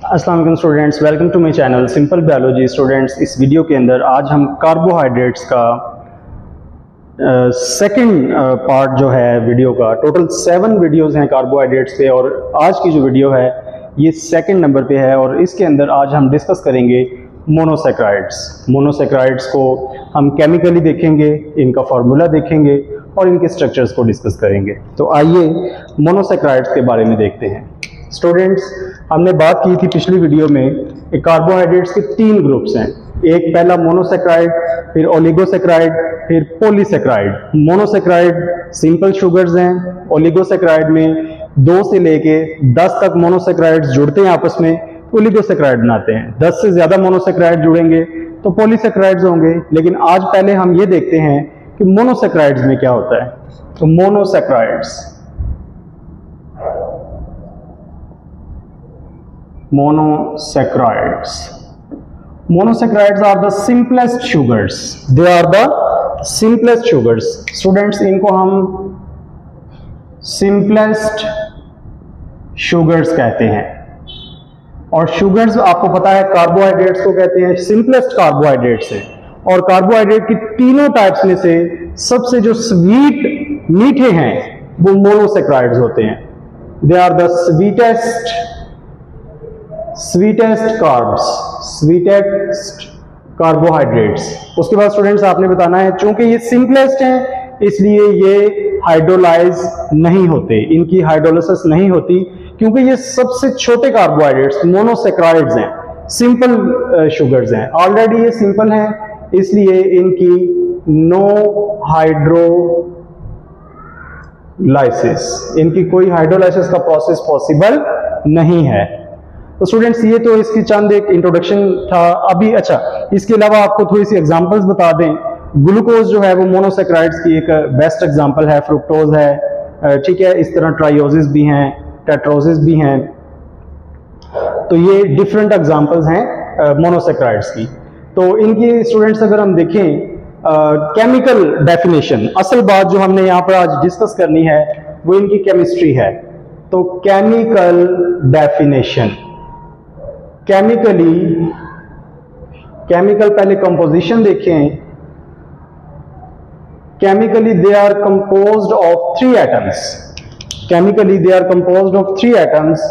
अस्सलाम वालेकुम students, welcome to my channel simple biology. Students, इस वीडियो के अंदर आज हम कार्बोहाइड्रेट्स का सेकंड पार्ट जो है वीडियो का, टोटल 7 वीडियोस हैं कार्बोहाइड्रेट्स पे और आज की जो वीडियो है ये सेकंड नंबर पे है और इसके अंदर आज हम डिस्कस करेंगे मोनोसैकराइड्स। मोनोसैकराइड्स को हम केमिकली देखेंगे, इनका फार्मूला देखेंगे और इनके स्ट्रक्चर्स को डिस्कस करेंगे। तो आइए मोनोसैकराइड्स के बारे में देखते हैं। स्टूडेंट्स, हमने बात की थी पिछली वीडियो में कार्बोहाइड्रेट्स के 3 ग्रुप्स हैं। एक पहला मोनोसैकराइड, फिर ओलिगोसैकराइड, फिर पॉलीसैकराइड। मोनोसैकराइड सिंपल शुगर्स हैं, ओलिगोसैकराइड में 2 से लेके 10 तक मोनोसैकराइड्स जुड़ते हैं आपस में, ओलिगोसैकराइड बनाते हैं। 10 से ज्यादा मोनोसैकराइड जुड़ेंगे तो पॉलीसैकराइड्स होंगे। लेकिन आज पहले हम ये देखते हैं कि मोनोसैकराइड्स में क्या होता है। तो monosaccharides are the simplest sugars. They are the simplest sugars. Students, इनको हम simplest sugars कहते हैं। और शुगर्स आपको पता है कार्बोहाइड्रेट्स को कहते हैं सिंपलेस्ट कार्बोहाइड्रेट्स है। और कार्बोहाइड्रेट की तीनों टाइप्स में से सबसे जो स्वीट मीठे हैं वो मोनोसैकराइड्स होते हैं। They are the sweetest carbohydrates. उसके बाद स्टूडेंट्स आपने बताना है, चूंकि ये सिंपलेस्ट हैं इसलिए ये हाइड्रोलाइज नहीं होते, इनकी हाइड्रोलिसिस नहीं होती क्योंकि ये सबसे छोटे कार्बोहाइड्रेट्स मोनोसैकराइड्स हैं, सिंपल शुगर्स हैं। ऑलरेडी ये सिंपल हैं इसलिए इनकी नो हाइड्रोलाइसिस, इनकी कोई हाइड्रोलाइसिस का प्रोसेस पॉसिबल नहीं है। तो स्टूडेंट्स, ये तो इसकी चंद एक इंट्रोडक्शन था। अभी अच्छा, इसके अलावा आपको थोड़ी सी एग्जांपल्स बता दें। ग्लूकोज जो है वो मोनोसैकराइड्स की एक बेस्ट एग्जांपल है, फ्रुक्टोज है, ठीक है। इस तरह ट्राइओसिस भी हैं, टेट्रोसिस भी हैं। तो ये डिफरेंट एग्जांपल्स हैं मोनोसैकराइड्स की। तो इनकी स्टूडेंट्स अगर हम देखें केमिकल डेफिनेशन, असल बात जो हमने यहाँ पर आज डिस्कस करनी है वो इनकी केमिस्ट्री है। तो केमिकल डेफिनेशन, केमिकल पहले कंपोजिशन देखें। Chemically they are composed of 3 atoms. Chemically they are composed of 3 atoms,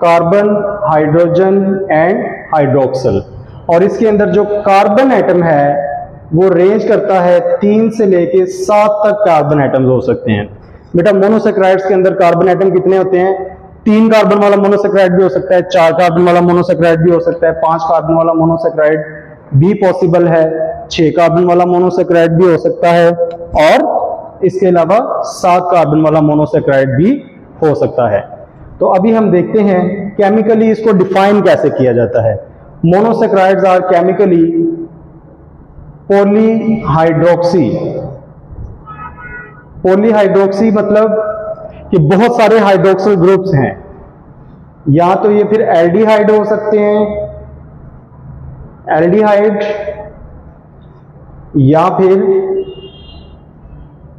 carbon, hydrogen and hydroxyl. और इसके अंदर जो कार्बन एटम है वो रेंज करता है 3 से लेके 7 तक कार्बन एटम्स हो सकते हैं। बेटा, मोनोसैकराइड्स के अंदर कार्बन एटम कितने होते हैं? 3 कार्बन वाला मोनोसैकराइड भी हो सकता है, 4 कार्बन वाला मोनोसैकराइड भी हो सकता है, 5 कार्बन वाला मोनोसैकराइड भी पॉसिबल है, 6 कार्बन वाला मोनोसैकराइड भी हो सकता है और इसके अलावा 7 कार्बन वाला मोनोसैकराइड भी हो सकता है। तो अभी हम देखते हैं केमिकली इसको डिफाइन कैसे किया जाता है। मोनोसैकराइड्स आर केमिकली पॉलीहाइड्रोक्सी मतलब कि बहुत सारे हाइड्रोक्सिल ग्रुप्स हैं। या तो ये फिर एल्डिहाइड हो सकते हैं, एल्डिहाइड, या फिर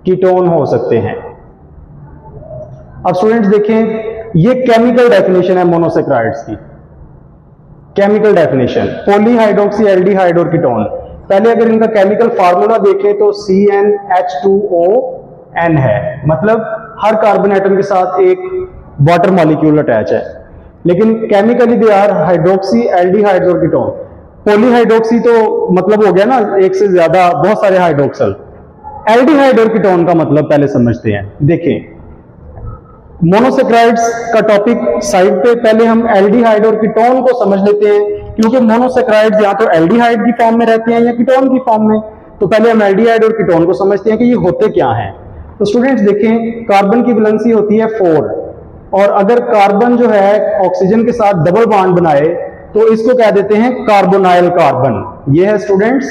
कीटोन हो सकते हैं। अब स्टूडेंट्स देखें, ये केमिकल डेफिनेशन है मोनोसैकराइड्स की। केमिकल डेफिनेशन पॉलीहाइड्रोक्सी, एल्डिहाइड और कीटोन। पहले अगर इनका केमिकल फार्मूला देखें तो CnH2ON है, मतलब हर कार्बन एटम के साथ एक वाटर मॉलिक्यूल अटैच है। लेकिन chemically they are hydroxy, aldehydes और कीटोन। पॉलीहाइड्रोक्सी तो मतलब हो गया ना, एक से ज्यादा, बहुत सारे हाइड्रोक्सल। एल्डिहाइड और कीटोन का मतलब पहले समझते हैं। देखें, मोनोसैकराइड्स का टॉपिक साइड पे, पहले हम एल्डिहाइड और कीटोन को समझ लेते हैं क्योंकि मोनोसैकराइड्स या तो एल्डिहाइड की फॉर्म में रहते हैं या कीटोन की फॉर्म में। तो पहले हम एल्डिहाइड और कीटोन को समझते हैं कि ये होते क्या हैं। तो स्टूडेंट्स देखें, कार्बन की वैलेंसी होती है 4 और अगर कार्बन जो है ऑक्सीजन के साथ डबल बॉन्ड बनाए तो इसको कह देते हैं कार्बोनाइल कार्बन। ये है स्टूडेंट्स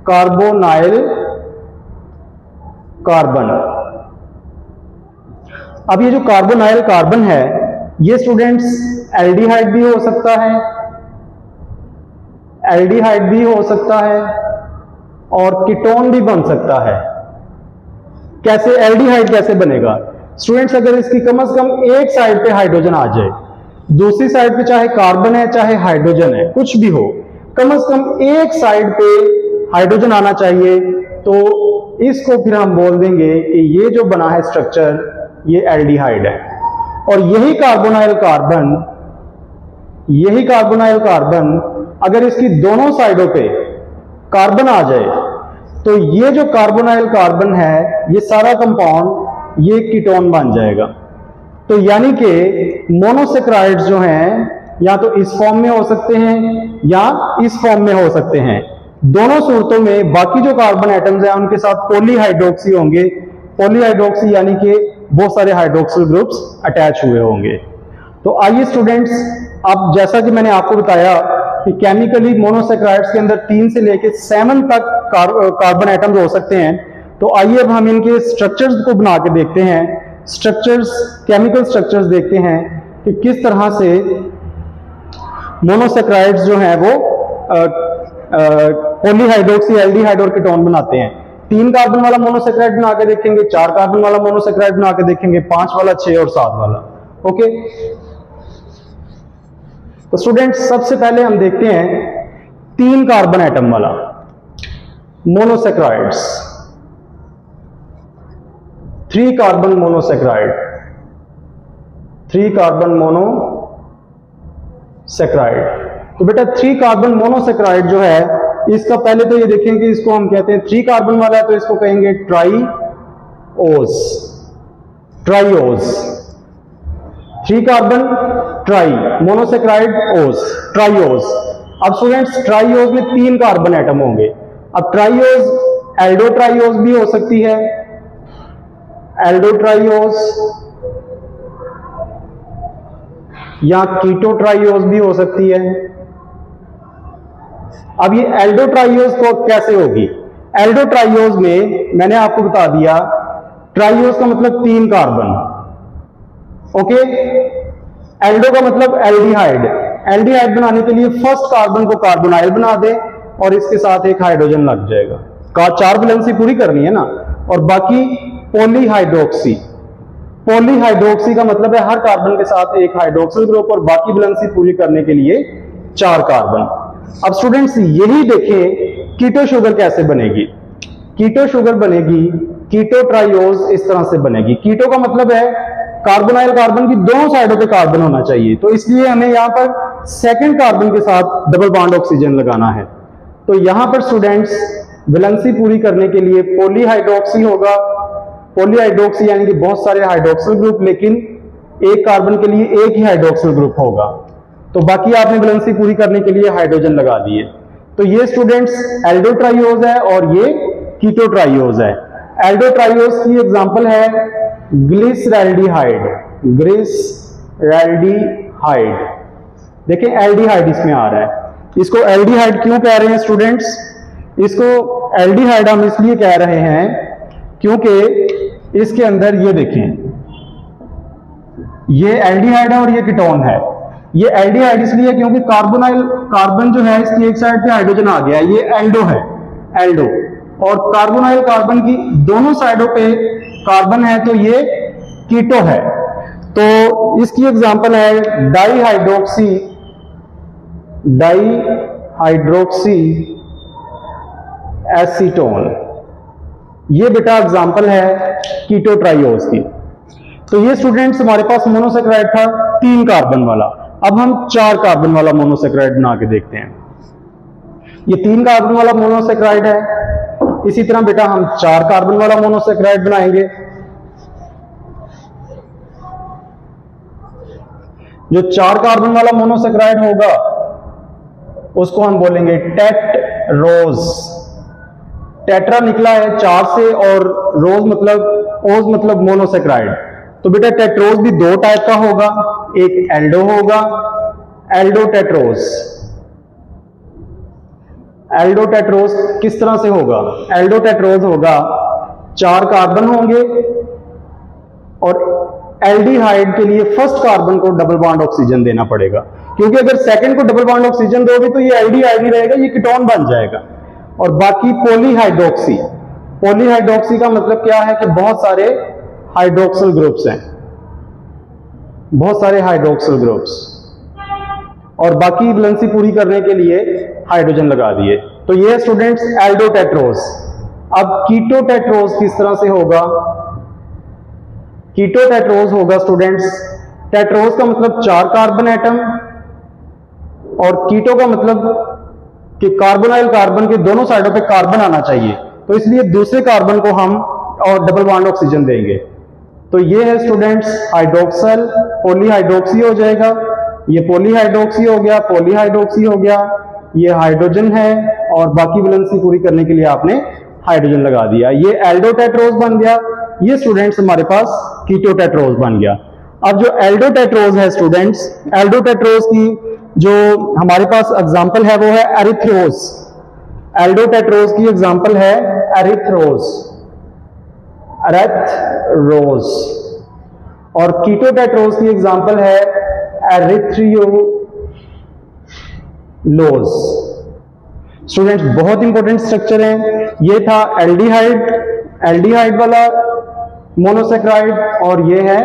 कार्बोनाइल कार्बन। अब ये जो कार्बोनाइल कार्बन है ये स्टूडेंट्स एल्डिहाइड भी हो सकता है, एल्डिहाइड भी हो सकता है और कीटोन भी बन सकता है। कैसे एल्डिहाइड कैसे बनेगा? स्टूडेंट्स, अगर इसकी कम से कम एक साइड पे हाइड्रोजन आ जाए दूसरी साइड पे चाहे कार्बन है चाहे हाइड्रोजन है, कुछ भी हो, कम से कम एक साइड पे हाइड्रोजन आना चाहिए। तो इसको फिर हम बोल देंगे कि ये जो बना है स्ट्रक्चर, ये एल्डिहाइड है। और यही कार्बोनाइल कार्बन अगर इसकी दोनों साइडों पे कार्बन आ जाए तो ये जो कार्बोनाइल कार्बन है, ये सारा कंपाउंड ये कीटोन बन जाएगा। तो यानी कि मोनोसेक्राइड्स जो हैं या तो इस फॉर्म में हो सकते हैं या इस फॉर्म में हो सकते हैं। दोनों सूरतों में बाकी जो कार्बन एटम्स हैं उनके साथ पॉलीहाइड्रोक्सी होंगे। पॉलीहाइड्रोक्सी यानी कि बहुत सारे हाइड्रोक्सिल ग्रुप्स अटैच हुए होंगे। तो आइए स्टूडेंट्स, अब जैसा कि मैंने आपको बताया कि केमिकली मोनोसेक्राइड्स के अंदर 3 से लेकर 7 तक कार्बन एटम्स हो सकते हैं। तो आइए अब हम इनके स्ट्रक्चर्स को बना के देखते हैं, केमिकल स्ट्रक्चर्स देखते हैं कि किस तरह से मोनोसेक्राइड्स जो हैं वो पॉलीहाइड्रोक्सी, एल्डिहाइड और कीटोन बनाते हैं। 3 कार्बन वाला मोनोसेक्राइड बना के देखेंगे, 4 कार्बन वाला मोनोसेक्राइड बना के देखेंगे, 5 वाला, 6 और 7 वाला। ओके, तो स्टूडेंट्स सबसे पहले हम देखते हैं 3 कार्बन एटम वाला monosaccharides. 3 carbon monosaccharide, 3 carbon monosaccharide. तो बेटा 3 कार्बन मोनोसेक्राइड जो है, इसका पहले तो ये देखेंगे, इसको हम कहते हैं 3 कार्बन वाला है तो इसको कहेंगे ट्राईओज। 3 कार्बन ट्राई, मोनोसेक्राइड ओज, ट्राईओज। अब स्टूडेंट्स ट्राईओज में 3 कार्बन एटम होंगे। अब ट्राईओज एल्डो ट्राईओज भी हो सकती है, एल्डो ट्राईओज, या कीटो ट्राईओज भी हो सकती है। अब ये एल्डो ट्राईओज को कैसे होगी? एल्डो ट्राईओज में मैंने आपको बता दिया, ट्राईओज का मतलब 3 कार्बन। ओके, एल्डो का मतलब एल्डिहाइड। एल्डिहाइड बनाने के लिए फर्स्ट कार्बन को कार्बोनाइल बना दे और इसके साथ एक हाइड्रोजन लग जाएगा। 4 वैलेंसी पूरी करनी है ना। और बाकी पॉलीहाइड्रोक्सी। पॉलीहाइड्रोक्सी का मतलब है हर कार्बन के साथ एक हाइड्रोक्सिल ग्रुप और बाकी वैलेंसी पूरी करने के लिए 4 कार्बन। अब स्टूडेंट्स यही देखें कीटो शुगर कैसे बनेगी। कीटो शुगर बनेगी, कीटो ट्राईओज इस तरह से बनेगी। कीटो का मतलब है कार्बोनाइल कार्बन की दोनों साइडों पे कार्बन होना चाहिए, तो इसलिए हमें यहां पर सेकंड कार्बन के साथ डबल बॉन्ड ऑक्सीजन लगाना है। तो यहां पर स्टूडेंट्स वैलेंसी पूरी करने के लिए पॉलीहाइड्रोक्सी होगा। पॉलीहाइड्रोक्सी यानी कि बहुत सारे हाइड्रोक्सिल ग्रुप, लेकिन एक कार्बन के लिए एक ही हाइड्रोक्सिल ग्रुप होगा। तो बाकी आपने वैलेंसी पूरी करने के लिए हाइड्रोजन लगा दिए। तो ये स्टूडेंट्स एल्डो ट्राईओज है और ये कीटो ट्राईओज है। एल्डो ट्राईओज की एग्जांपल है ग्लिसरैल्डिहाइड। ग्लिसरैल्डिहाइड, देखें एल्डिहाइड इसमें आ रहा है। इसको एल्डिहाइड क्यों कह रहे हैं स्टूडेंट्स? इसको एल्डिहाइड हम इसलिए कह रहे हैं क्योंकि इसके अंदर ये देखें, ये एल्डिहाइड है और ये कीटोन है। ये एल्डिहाइड इसलिए क्योंकि कार्बोनाइल कार्बन जो है इसकी एक साइड पे हाइड्रोजन आ गया, ये एल्डो है, एल्डो। और कार्बोनाइल कार्बन की दोनों साइडों पे कार्बन है तो ये कीटो है। तो इसकी एग्जांपल है डाईहाइड्रोक्सी एसीटोन। ये बेटा एग्जांपल है कीटो ट्राईओज की। तो ये स्टूडेंट्स हमारे पास मोनोसेक्राइड था 3 कार्बन वाला। अब हम 4 कार्बन वाला मोनोसेक्राइड बना के देखते हैं। ये 3 कार्बन वाला मोनोसेक्राइड है, इसी तरह बेटा हम 4 कार्बन वाला मोनोसेक्राइड बनाएंगे। जो 4 कार्बन वाला मोनोसेक्राइड होगा उसको हम बोलेंगे टेट्रोज। टेट्रा निकला है 4 से और ओज मतलब मोनोसेक्राइड। तो बेटा टेट्रोज भी 2 टाइप का होगा, एक एल्डो होगा, एल्डो टेट्रोज। एल्डो टेट्रोज किस तरह से होगा? एल्डो टेट्रोज होगा 4 कार्बन होंगे और एल्डिहाइड के लिए फर्स्ट कार्बन को डबल बॉन्ड ऑक्सीजन देना पड़ेगा, क्योंकि अगर सेकंड को डबल बॉन्ड ऑक्सीजन दोगे तो ये एल्डिहाइड नहीं रहेगा, ये कीटोन बन जाएगा। और बाकी पॉलीहाइड्रोक्सी। पॉलीहाइड्रोक्सी का मतलब क्या है कि बहुत सारे हाइड्रोक्सिल ग्रुप्स हैं, बहुत सारे हाइड्रोक्सिल ग्रुप्स। और बाकी वैलेंसी पूरी करने के लिए हाइड्रोजन लगा दिए। तो ये है स्टूडेंट्स एल्डोटेट्रोज। अब कीटोटेट्रोज किस तरह से होगा? कीटोटेट्रोज होगा स्टूडेंट्स, टेट्रोज का मतलब 4 कार्बन एटम और कीटो का मतलब कि कार्बोनाइल कार्बन के दोनों साइडों पे कार्बन आना चाहिए, तो इसलिए दूसरे कार्बन को हम और डबल बॉन्ड ऑक्सीजन देंगे। तो ये है स्टूडेंट्स हाइड्रोक्सल, पॉलीहाइड्रोक्सी हो जाएगा, ये पॉलीहाइड्रोक्सी हो गया, पॉलीहाइड्रोक्सी हो गया, ये हाइड्रोजन है और बाकी वैलेंसी पूरी करने के लिए आपने हाइड्रोजन लगा दिया। ये एल्डोटेट्रोज बन गया। ये स्टूडेंट्स हमारे पास कीटोटेट्रोज बन गया। अब जो एल्डोटेट्रोज है स्टूडेंट्स, एल्डोटेट्रोज की जो हमारे पास एग्जांपल है वो है एरिथ्रोज। एल्डोटेट्रोज की एग्जांपल है एरिथ्रोज, एरिथ्रोज, और कीटोटेट्रोज की एग्जांपल है एरिथ्रियोलोज। स्टूडेंट्स बहुत इंपॉर्टेंट स्ट्रक्चर है। ये था एल्डिहाइड, एल्डिहाइड वाला मोनोसेक्राइड, और ये है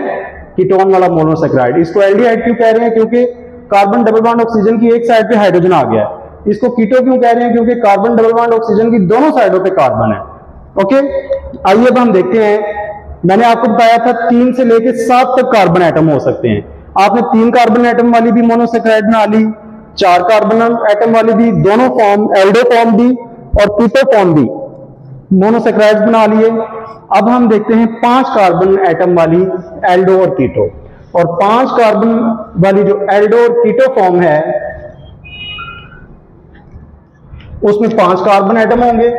कीटोन वाला मोनोसेक्राइड। इसको एल्डिहाइड क्यों कह रहे हैं? क्योंकि कार्बन डबल बॉन्ड ऑक्सीजन की एक साइड पे हाइड्रोजन आ गया है। इसको कीटो क्यों कह रहे हैं? क्योंकि कार्बन डबल बॉन्ड ऑक्सीजन की दोनों साइडों पे कार्बन है। ओके, आइए अब हम देखते हैं। मैंने आपको बताया था 3 से लेकर 7 तक कार्बन एटम हो सकते हैं। आपने 3 कार्बन एटम वाली भी मोनोसेक्राइड बना ली, 4 कार्बन एटम वाली भी, दोनों फॉर्म एल्डो फॉर्म भी और कीटो फॉर्म भी मोनोसेक्राइड बना लिए। अब हम देखते हैं 5 कार्बन एटम वाली एल्डो और कीटो, और 5 कार्बन वाली जो एल्डो और कीटो फॉर्म है उसमें 5 कार्बन एटम होंगे,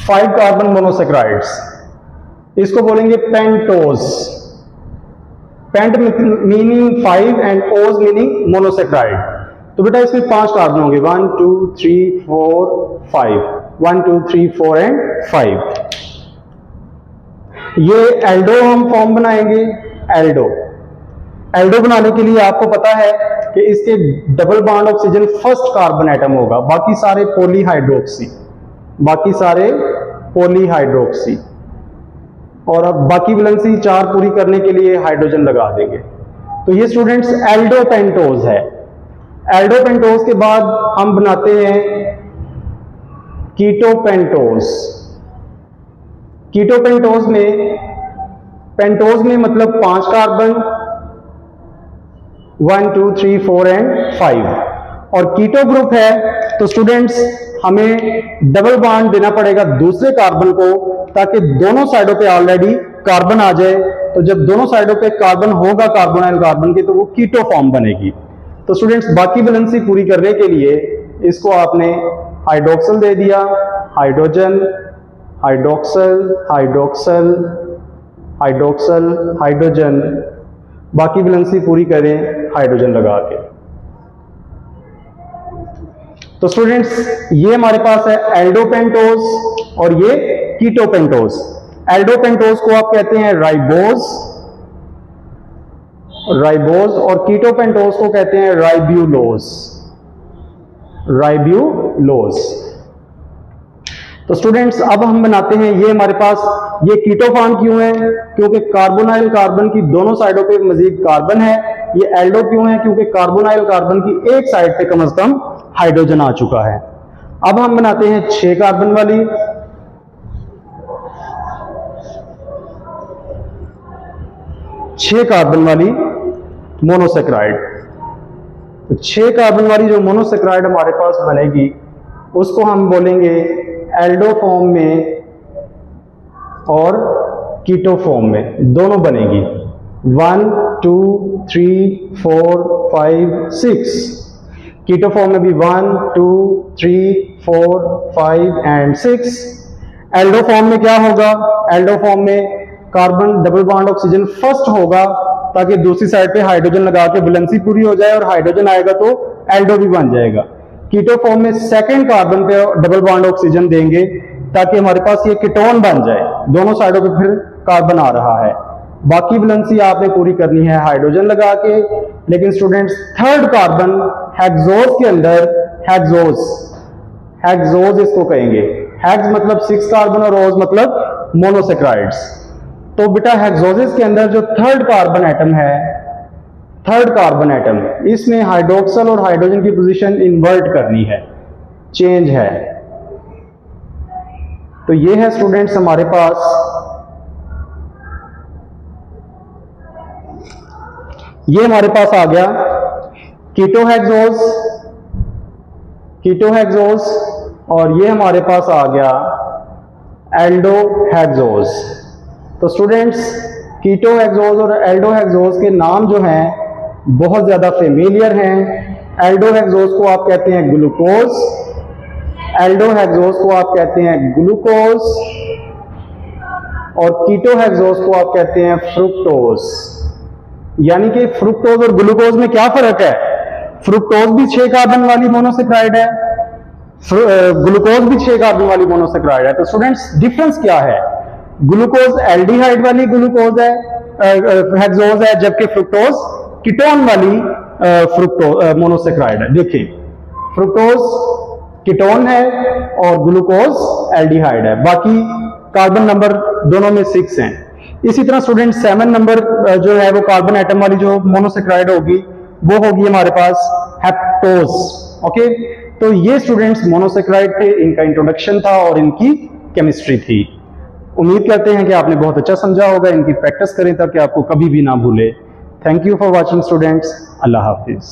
5 कार्बन मोनोसेक्राइड्स। इसको बोलेंगे पेंटोज। पेंट मीनिंग 5 एंड ओज मीनिंग मोनोसेक्राइड। तो बेटा इसमें 5 कार्बन होंगे, 1 2 3 4 5, 1 2 3 4 एंड 5। ये एल्डो हम फॉर्म बनाएंगे। एल्डो, एल्डो बनाने के लिए आपको पता है कि इसके double bond oxygen first carbon atom होगा, बाकी सारे पॉलीहाइड्रोक्सी, बाकी सारे पॉलीहाइड्रोक्सी, और अब बाकी वैलेंसी 4 पूरी करने के लिए हाइड्रोजन लगा देंगे। तो ये स्टूडेंट्स एल्डोपेंटोज है। एल्डोपेंटोज के बाद हम बनाते हैं कीटोपेंटोज। कीटोपेंटोज में, पेंटोज में मतलब 5 कार्बन, 1 2 3 4 एंड 5, और कीटो ग्रुप है तो स्टूडेंट्स हमें डबल बॉन्ड देना पड़ेगा दूसरे कार्बन को, ताकि दोनों साइडों पे ऑलरेडी कार्बन आ जाए। तो जब दोनों साइडों पे कार्बन होगा कार्बोनाइल कार्बन की, तो वो कीटो फॉर्म बनेगी। तो स्टूडेंट्स बाकी वैलेंसी पूरी करने के लिए इसको आपने हाइड्रोक्सल दे दिया, hydrogen, hydroxyl, hydroxyl, hydroxyl, hydrogen, बाकी वैलेंसी पूरी करें हाइड्रोजन लगा के। तो स्टूडेंट्स ये हमारे पास है एल्डोपेंटोज और ये कीटोपेंटोज। एल्डोपेंटोज को आप कहते हैं राइबोज, राइबोज, और कीटोपेंटोज को कहते हैं राइब्यूलोज, राइब्यूलोज। तो स्टूडेंट्स अब हम बनाते हैं, ये हमारे पास ये कीटो फॉर्म क्यों है? क्योंकि कार्बोनाइल कार्बन की दोनों साइडों पे मजीद कार्बन है। ये एल्डो क्यों है? क्योंकि कार्बोनाइल कार्बन की एक साइड पे कम से कम हाइड्रोजन आ चुका है। अब हम बनाते हैं 6 कार्बन वाली, छह कार्बन वाली मोनोसेक्राइड। तो 6 कार्बन वाली जो मोनोसेक्राइड हमारे पास बनेगी उसको हम बोलेंगे एल्डो फॉर्म में और कीटो फॉर्म में, दोनों बनेगी। 1 2 3 4 5 6। कीटो फॉर्म में भी 1 2 3 4 5 एंड 6। एल्डो फॉर्म में क्या होगा? एल्डो फॉर्म में carbon double bond oxygen first होगा, ताकि दूसरी साइड पे हाइड्रोजन लगा के वैलेंसी पूरी हो जाए, और हाइड्रोजन आएगा तो एल्डो भी बन जाएगा। कीटो फॉर्म में सेकंड कार्बन पे डबल बॉन्ड ऑक्सीजन देंगे, ताकि हमारे पास ये कीटोन बन जाए, दोनों साइडों पे फिर कार्बन आ रहा है। बाकी वैलेंसी आपने पूरी करनी है हाइड्रोजन लगा के। लेकिन स्टूडेंट्स थर्ड कार्बन हेक्सोज के अंदर, हेक्सोज, हेक्सोज इसको कहेंगे। हेक्स मतलब 6 कार्बन और ओज मतलब मोनोसेक्राइड्स। तो बेटा हेक्सोसिस के अंदर जो थर्ड कार्बन एटम है, थर्ड कार्बन एटम, इसमें हाइड्रोक्सल और हाइड्रोजन की पोजीशन इन्वर्ट करनी है, चेंज है। तो ये है स्टूडेंट्स हमारे पास आ गया कीटोहेक्सोज और ये हमारे पास आ गया एल्डोहेक्सोज। तो स्टूडेंट्स कीटोहेक्सोज और एल्डोहेक्सोज के नाम जो हैं बहुत ज़्यादा फेमिलियर हैं। एल्डोहेक्सोज को आप कहते हैं ग्लूकोज, एल्डोहेक्सोज को आप कहते हैं ग्लूकोज और कीटोहेक्सोज को आप कहते हैं फ्रुक्टोज। यानी कि फ्रुक्टोज और ग्लूकोज में क्या फर्क है? फ्रुक्टोज भी 6 कार्बन वाली मोनोसेक्राइड है, ग्लूकोज भी 6 कार्बन वाली मोनोसेक्राइड है। तो स्टूडेंट्स डिफरेंस क्या है? ग्लूकोज एल्डिहाइड वाली ग्लूकोज है हेक्सोज है, जबकि फ्रुक्टोज कीटोन वाली मोनोसेक्राइड है। देखिए फ्रुक्टोज कीटोन है और ग्लूकोज एल्डिहाइड है, बाकी कार्बन नंबर दोनों में 6 हैं। इसी तरह स्टूडेंट 7 नंबर जो है वो कार्बन एटम वाली जो मोनोसेक्राइड होगी वो होगी हमारे पास हेप्टोज। ओके, तो ये स्टूडेंट्स मोनोसेक्राइड थे, इनका इंट्रोडक्शन था और इनकी केमिस्ट्री थी। उम्मीद करते हैं कि आपने बहुत अच्छा समझा होगा। इनकी प्रैक्टिस करें ताकि आपको कभी भी ना भूले। Thank you for watching students. Allah Hafiz.